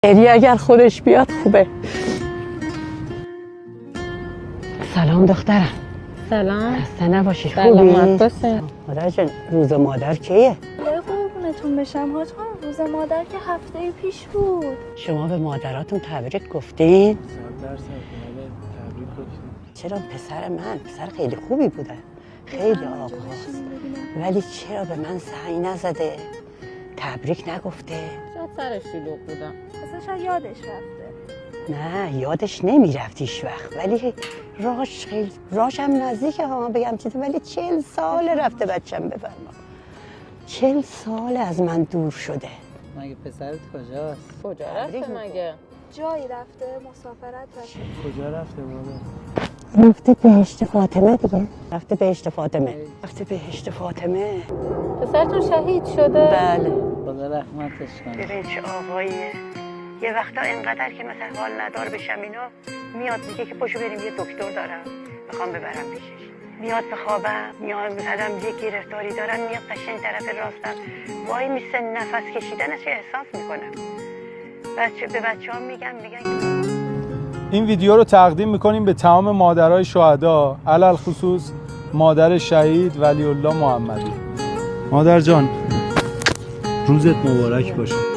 اری اگر خودش بیاد خوبه. سلام دخترم. سلام. خسته نباشی. سلامت خوبی؟ باشه. مادر جان روز مادر کیه؟ قربونتون بشم حاج خانم، روز مادر که هفته پیش بود. شما به مادراتون تبریک گفتین؟ 100% تبریک گفتیم. چرا پسر خیلی خوبی بوده، خیلی آقاست، ولی چرا به من زنگ نزده؟ تبریک نگفته؟ شاید سرش شلوغ بودم. اصلا شاید یادش رفته. نه یادش نمیرفت هیچ وقت، ولی راش هم نزدیکه ها بگم چیزی، ولی 40 سال رفته بچم بفرما. 40 سال از من دور شده. مگه پسرت کجاست؟ کجا رفته مگه؟ جایی رفته، مسافرت رفته. کجا رفته مادر؟ رفته بهشت فاطمه دیگه. رفته بهشت فاطمه. پسرتون شهید شده؟ بله. خدا رحمتش کنه. ببین چه آقاییه. یه وقتا اینقدر که مثلا حال ندار بشم اینا، میاد میگه که پاشو بریم یه دکتر دارم میخوام ببرم پیشش. میاد بخوابم، میاد مثلا یه گرفتاری دارم، میاد قشنگ طرف راستم وای میسه نفس کشیدنش احساس میکنم. به بچه‌ها میگم این ویدیو رو تقدیم میکنیم به تمام مادرای شهدا، علل خصوص مادر شهید ولی الله محمدی. مادر جان روزت مبارک باشه.